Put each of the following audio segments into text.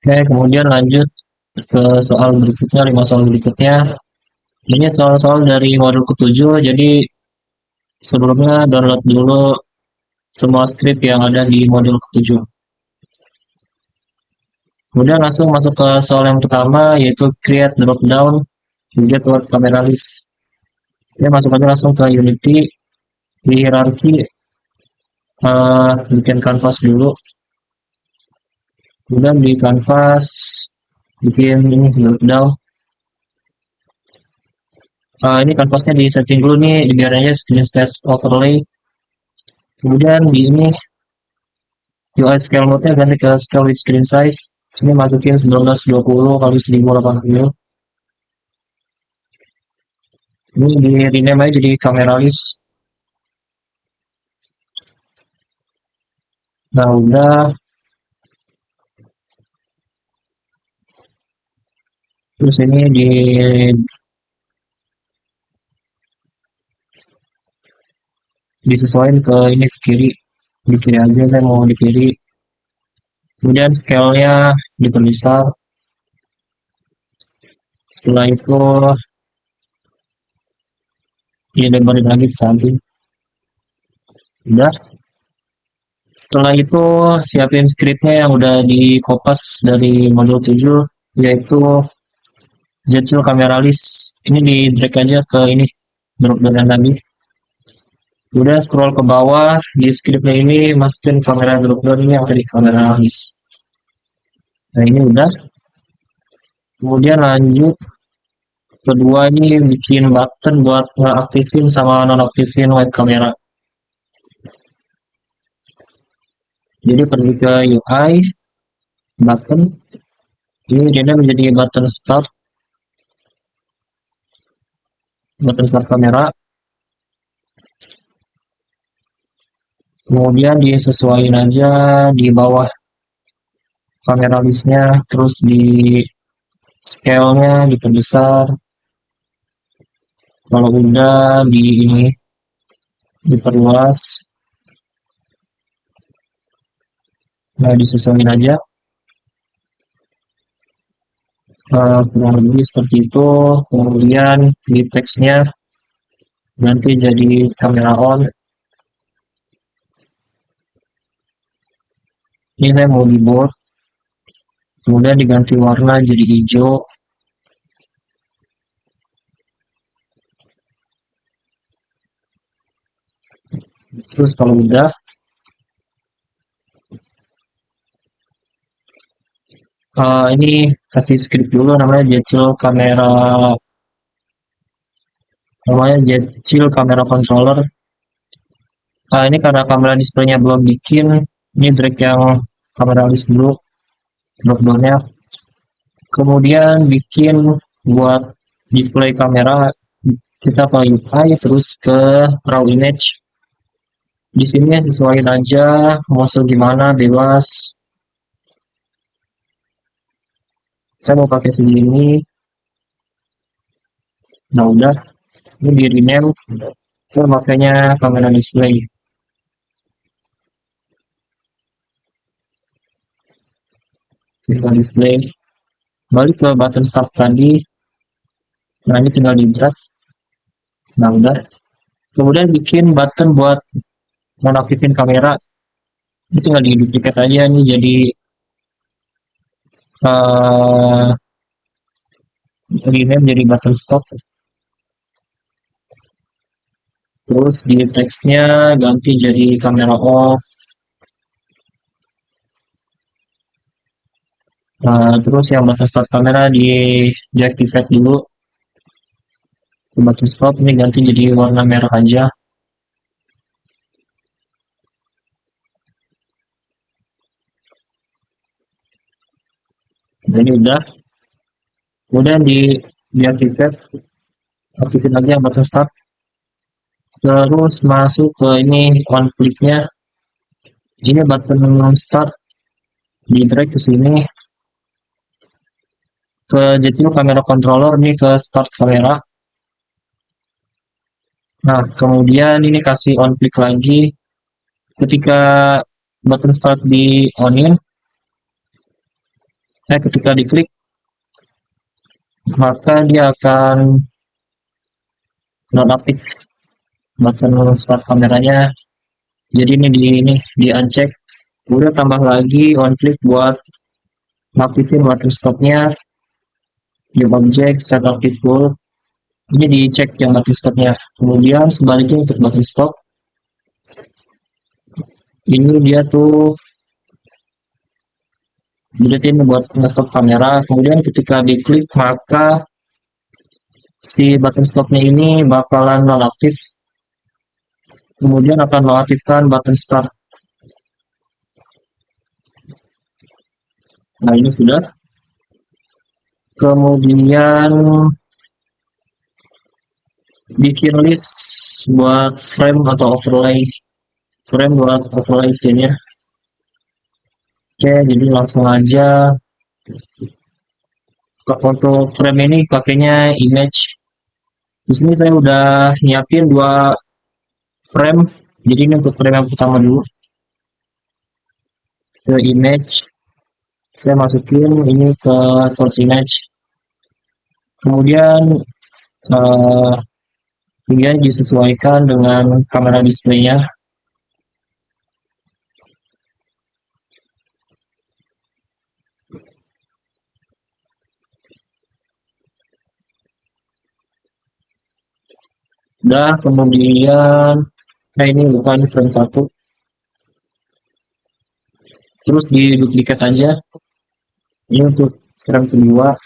Oke, kemudian lanjut ke soal berikutnya, 5 soal berikutnya. Ini soal-soal dari modul ketujuh, jadi sebelumnya download dulu semua script yang ada di modul ketujuh. Kemudian langsung masuk ke soal yang pertama, yaitu create dropdown to get word camera list. Ya, masuk aja langsung ke Unity, di hierarki, bikin canvas dulu. Kemudian di canvas, bikin ini dropdown. Ini kanvasnya di setting dulu nih, biar aja screen space overlay. Kemudian di ini UI scale mode-nya ganti ke scale with screen size. Ini masukin 1920 kali 1080. Ini di rename aja jadi camera list. Nah udah, terus ini disesuaikan ke ini ke kiri. Di kiri aja, saya mau di kiri. Kemudian scale-nya diperbesar. Setelah itu dilebarin lagi ke samping. Udah. Setelah itu siapin scriptnya yang udah di kopas dari modul 7, yaitu Jetsil Camera List. Ini di drag aja ke ini drop down tadi. Udah scroll ke bawah di scriptnya ini masukin kamera drop down ini yang tadi kamera list. Nah ini udah. Kemudian lanjut kedua ini bikin button buat ngeaktifin sama nonaktifin web kamera. Jadi pergi ke UI, button, ini dia menjadi button start kamera. Kemudian disesuaikan aja di bawah kamera listnya, terus di scale-nya diperbesar. Kalau udah di ini diperluas, nah disesuaikan aja. Kurang lebih seperti itu. Kemudian di teksnya nanti jadi kamera on. Ini saya mau di bold, kemudian diganti warna jadi hijau. Terus kalau udah, ini kasih script dulu namanya Jetchill Camera Controller. Ini karena kamera displaynya belum bikin, ini drag yang kamera list dulu dropdownnya. Kemudian bikin buat display kamera, kita ke UI terus ke raw image. Di sini sesuaiin aja mau segimana, bebas. Saya mau pakai segini. Nah udah, ini di rename. Saya makanya kamera display. Kita display. Balik ke button start tadi. Nah ini tinggal di drag. Nah udah. Kemudian bikin button buat nonaktifin kamera. Ini tinggal di duplicate aja nih jadi rename jadi button stop. Terus di teksnya ganti jadi kamera off. Terus yang button start kamera deactivate dulu. Button stop ini ganti jadi warna merah aja. Ini udah. Kemudian deactivate, aktifin lagi yang button start. Terus masuk ke ini on click-nya. Ini button start di drag ke sini ke Jetchill Camera Controller, ini ke start kamera. Nah kemudian ini kasih on click lagi. Ketika button start di onin, Ketika diklik maka dia akan nonaktif button start kameranya. Jadi ini di uncheck. Kemudian tambah lagi on click buat aktifin button stopnya. Di object set active full. Ini dicek yang button stopnya. Kemudian sebaliknya untuk button stop, ini dia tuh buletin buat stop kamera. Kemudian ketika diklik maka si button stopnya ini bakalan nonaktif. Kemudian akan mengaktifkan button start. Nah ini sudah. Kemudian bikin list buat frame atau overlay. Frame buat overlay sini. Oke, jadi langsung aja ke foto frame ini pakainya image. Di sini saya udah nyiapin 2 frame. Jadi ini untuk frame yang pertama dulu. Ke image. Saya masukin ini ke source image. Kemudian dia disesuaikan dengan kamera displaynya. Udah, kemudian ini bukan frame 1. Terus di duplikat aja. Ini untuk frame kedua.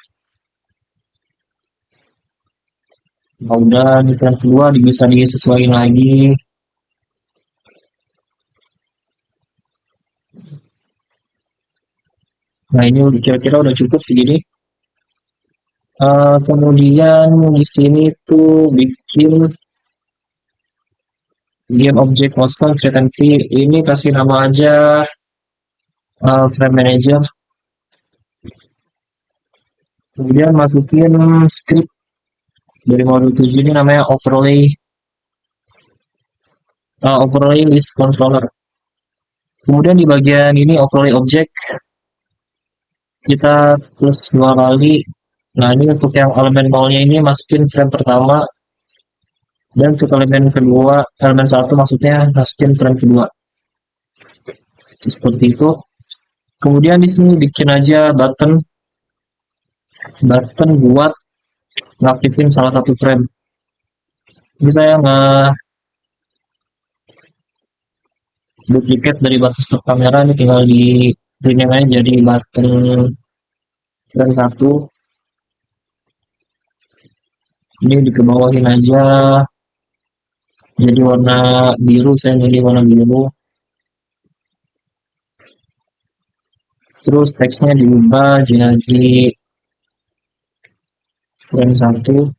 Nah, udah di frame kedua bisa disesuaikan lagi. Nah ini kira-kira udah cukup segini. Kemudian di sini tuh bikin game object motion create and free. Ini kasih nama aja frame manager. Kemudian masukin script dari modul 7 ini namanya overlay list controller. Kemudian di bagian ini overlay object kita plus 2 kali. Nah ini untuk yang elemen mallnya ini masukin frame pertama, dan untuk elemen kedua, elemen 1 maksudnya masukin frame kedua. Seperti itu. Kemudian di sini bikin aja button buat ngaktifin salah satu frame. Ini saya duplicate dari button stop kamera, ini tinggal di rename aja jadi button frame 1. Ini dikebawahin aja jadi warna biru, saya milih warna biru. Terus teksnya diubah jadi frame 1.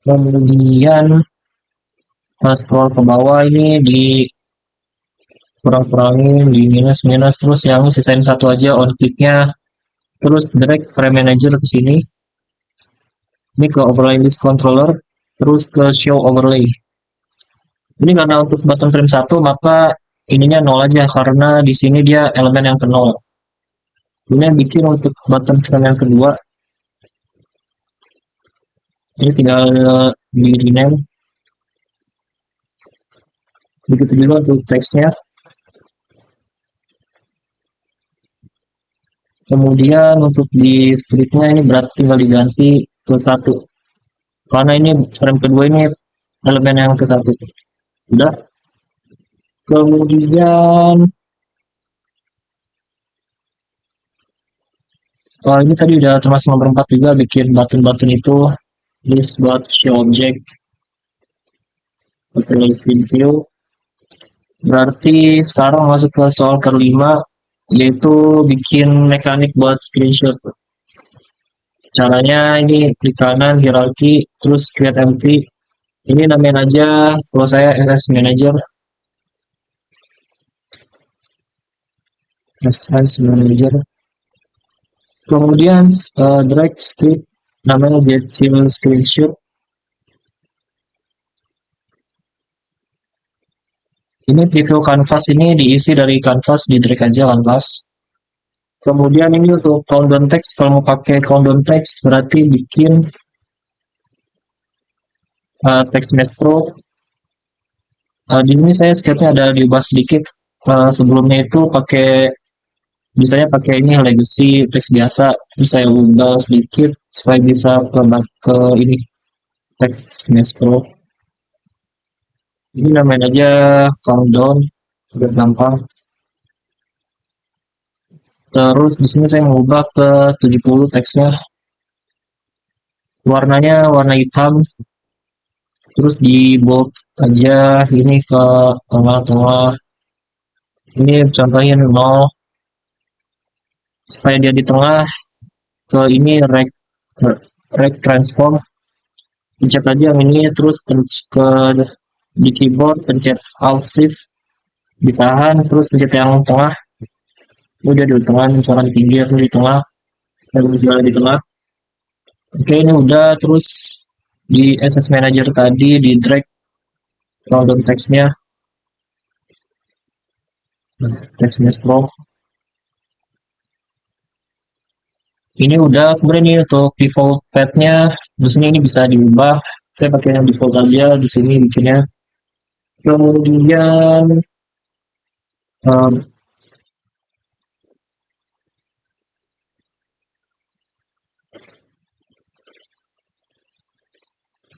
Kemudian pas scroll ke bawah ini di kurang-kurangin, di minus, terus yang sisain 1 aja on clicknya. Terus drag frame manager ke sini. Ini ke overlay list controller, terus ke show overlay. Ini karena untuk button frame 1 maka ininya 0 aja karena di sini dia elemen yang ke 0. Ini bikin untuk button frame yang kedua. Ini tinggal di rename. Begitu juga untuk teksnya. Kemudian untuk di scriptnya ini berarti tinggal diganti ke 1. Karena ini frame kedua ini elemen yang ke 1. Udah. Kemudian ini tadi udah termasuk nomor 4 juga, bikin button-button itu list buat show object overlay screen view. Berarti sekarang masuk ke soal kelima, yaitu bikin mekanik buat screenshot. Caranya ini klik kanan hierarki, terus create empty. Ini namain aja kalau saya SS Manager. SS Manager. Kemudian drag script namanya get simple screenshot. Ini preview canvas, ini diisi dari canvas, di drag aja canvas. Kemudian ini untuk countdown text, kalau mau pakai countdown text berarti bikin text mesh pro. Di sini saya scriptnya ada diubah sedikit. Sebelumnya itu misalnya pakai ini legacy text biasa, terus saya ubah sedikit supaya bisa ke ini text mesh pro. Ini namain aja countdown, biar gampang. Terus di sini saya mengubah ke 70 teksnya. Warnanya warna hitam. Terus di bold aja ini ke tengah-tengah. Ini contohin 0 supaya dia di tengah. Ke ini rect transform. Pencet aja yang ini terus ke di keyboard pencet alt shift ditahan terus pencet yang tengah. Udah di tengah, misalkan di pinggir di tengah, dan juga di tengah. Oke, ini udah. Terus di SS Manager tadi di drag countdown text-nya, text-nya scroll. Ini udah. Kemudian ini untuk default path-nya, di sini ini bisa diubah. Saya pakai yang default aja di sini bikinnya. Kemudian um,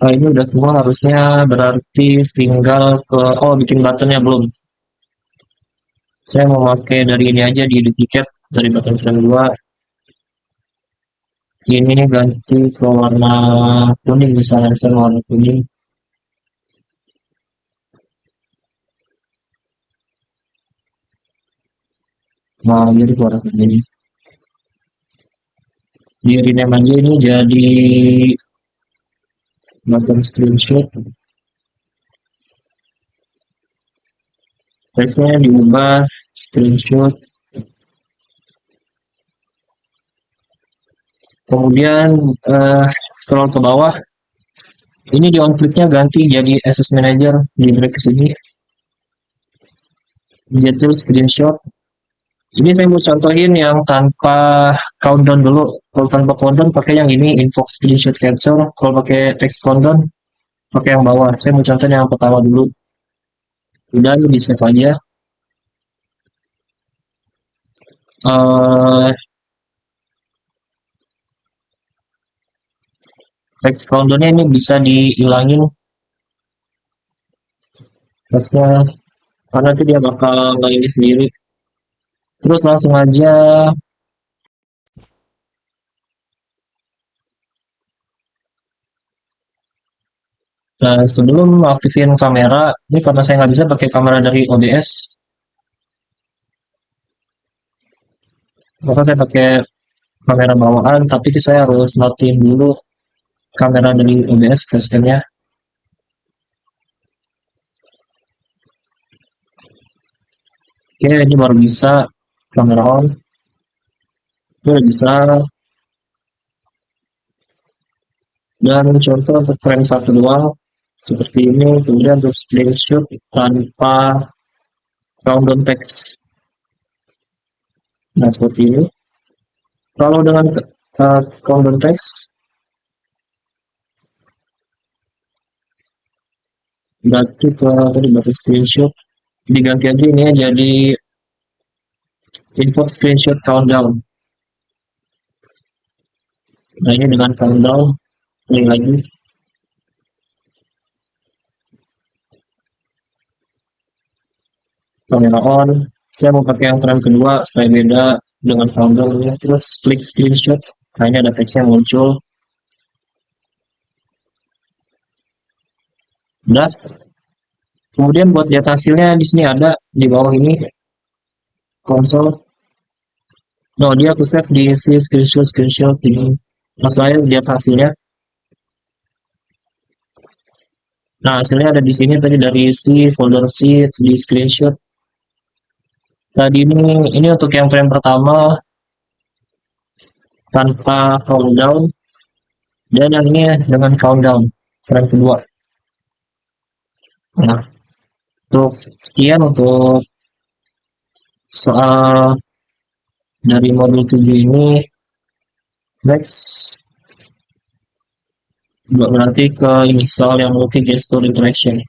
ini udah semua harusnya, berarti tinggal ke bikin buttonnya belum. Saya mau pakai dari ini aja, di duplicate dari button frame 2. Ini ganti ke warna kuning, misalnya saya warna kuning. Nah, jadi warna kuning. Di rename aja ini jadi button screenshot. Teksnya diubah screenshot. Kemudian scroll ke bawah. Ini di on click-nya ganti jadi SS Manager, di drag ke sini. Jadi screenshot. Ini saya mau contohin yang tanpa countdown dulu. Kalau tanpa countdown pakai yang ini, invoke screenshot cancel. Kalau pakai text countdown pakai yang bawah. Saya mau contohin yang pertama dulu. Udah, di save aja. Text countdown-nya ini bisa dihilangin teksnya, karena nanti dia bakal nggak ini sendiri. Terus langsung aja sebelum aktifin kamera, ini karena saya nggak bisa pakai kamera dari OBS, maka saya pakai kamera bawaan, tapi saya harus matiin dulu kamera dari OBS ke sistemnya. Oke, ini baru bisa kamera on. Ini bisa. Dan contoh untuk frame 1 doang, seperti ini. Kemudian untuk screenshot tanpa countdown text. Nah, seperti ini. Kalau dengan countdown text, berarti ke tadi button screenshot diganti aja ini ya, jadi info screenshot countdown. Nah, ini dengan countdown, ini lagi. Kamera on. Saya mau pakai yang frame kedua supaya beda dengan countdown. Terus klik screenshot. Nah, ini ada teksnya muncul. Udah. Kemudian buat lihat hasilnya di sini ada di bawah ini konsol. No, dia aku save di si screenshot ini. Langsung aja lihat hasilnya. Nah, hasilnya ada di sini tadi dari si folder C di screenshot. Tadi ini untuk yang frame pertama tanpa countdown, dan yang ini dengan countdown frame kedua. Nah, Untuk sekian untuk soal dari modul 7 ini. Next, berarti ke ini soal yang multi gesture interaction.